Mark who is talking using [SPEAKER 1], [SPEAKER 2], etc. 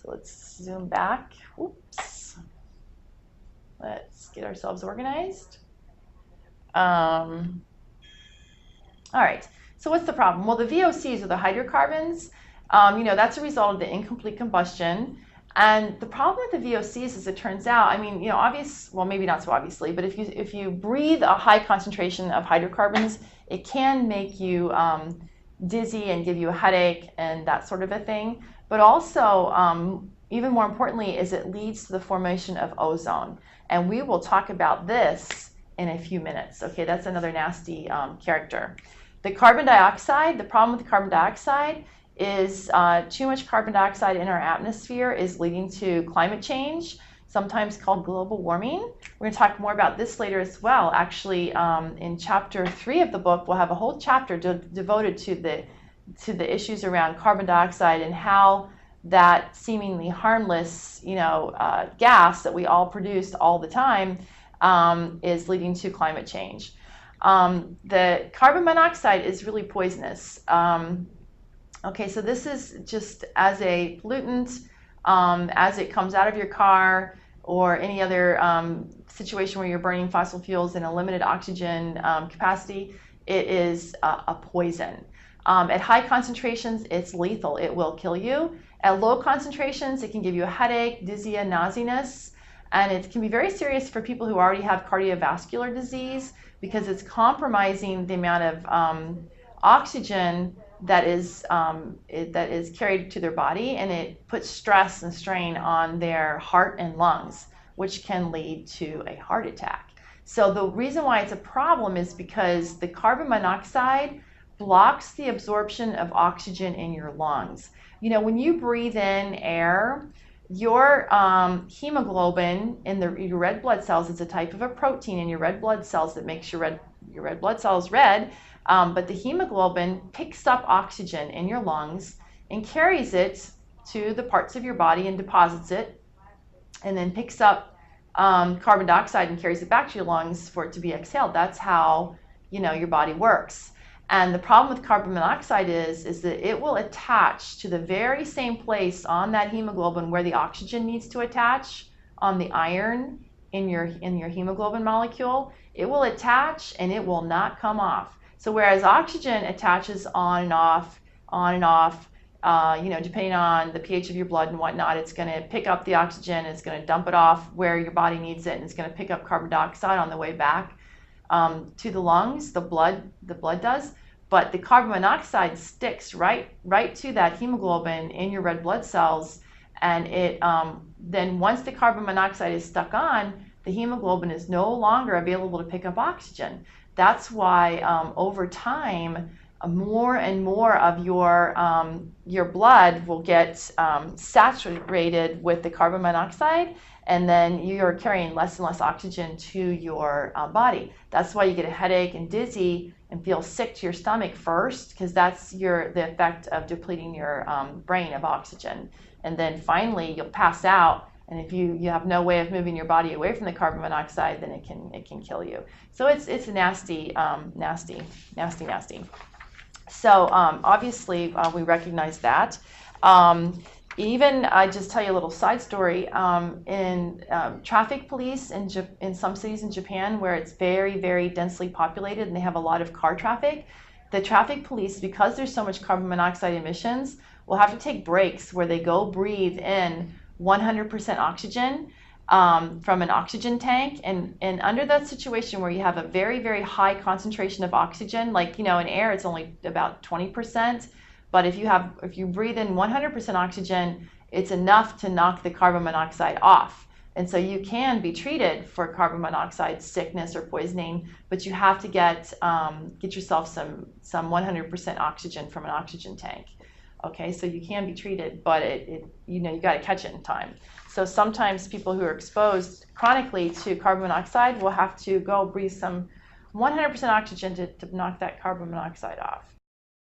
[SPEAKER 1] So let's zoom back. Oops. Let's get ourselves organized. All right. So what's the problem? Well, the VOCs, or the hydrocarbons, that's a result of the incomplete combustion. And the problem with the VOCs, as it turns out, I mean, well, maybe not so obviously, but if you breathe a high concentration of hydrocarbons, it can make you dizzy and give you a headache and that sort of a thing. But also, even more importantly, is it leads to the formation of ozone. And we will talk about this in a few minutes. Okay, that's another nasty character. The carbon dioxide, the problem with the carbon dioxide is too much carbon dioxide in our atmosphere is leading to climate change, sometimes called global warming. We're going to talk more about this later as well. Actually, in chapter 3 of the book, we'll have a whole chapter devoted to the issues around carbon dioxide and how that seemingly harmless, gas that we all produce all the time is leading to climate change. The carbon monoxide is really poisonous. Okay, so this is just as a pollutant, as it comes out of your car or any other situation where you're burning fossil fuels in a limited oxygen capacity, it is a poison. At high concentrations, it's lethal. It will kill you. At low concentrations, it can give you a headache, dizziness, nauseousness, and it can be very serious for people who already have cardiovascular disease because it's compromising the amount of oxygen that is carried to their body, and it puts stress and strain on their heart and lungs, which can lead to a heart attack. So the reason why it's a problem is because the carbon monoxide blocks the absorption of oxygen in your lungs. When you breathe in air, your hemoglobin in your red blood cells is a type of a protein in your red blood cells that makes your red blood cells red. But the hemoglobin picks up oxygen in your lungs and carries it to the parts of your body and deposits it, and then picks up carbon dioxide and carries it back to your lungs for it to be exhaled. That's how your body works. And the problem with carbon monoxide is that it will attach to the very same place on that hemoglobin where the oxygen needs to attach, on the iron in your hemoglobin molecule. It will attach and it will not come off. So whereas oxygen attaches on and off, depending on the pH of your blood and whatnot, it's going to pick up the oxygen, it's going to dump it off where your body needs it, and it's going to pick up carbon dioxide on the way back to the lungs. The blood does, but the carbon monoxide sticks right to that hemoglobin in your red blood cells, and it then once the carbon monoxide is stuck on, the hemoglobin is no longer available to pick up oxygen. That's why over time, more and more of your blood will get saturated with the carbon monoxide, and then you're carrying less and less oxygen to your body. That's why you get a headache and dizzy and feel sick to your stomach first, because that's the effect of depleting your brain of oxygen. And then finally, you'll pass out. And if you have no way of moving your body away from the carbon monoxide, then it can kill you. So it's nasty. So obviously we recognize that. Even I just tell you a little side story. In traffic police in some cities in Japan where it's very, very densely populated and they have a lot of car traffic, the traffic police, because there's so much carbon monoxide emissions, will have to take breaks where they go breathe in 100% oxygen from an oxygen tank, and under that situation where you have a very, very high concentration of oxygen, like in air it's only about 20%, but if you breathe in 100% oxygen, it's enough to knock the carbon monoxide off. And so you can be treated for carbon monoxide sickness or poisoning, but you have to get yourself some 100% oxygen from an oxygen tank. Okay, so you can be treated, but you got to catch it in time. So sometimes people who are exposed chronically to carbon monoxide will have to go breathe some 100% oxygen to knock that carbon monoxide off.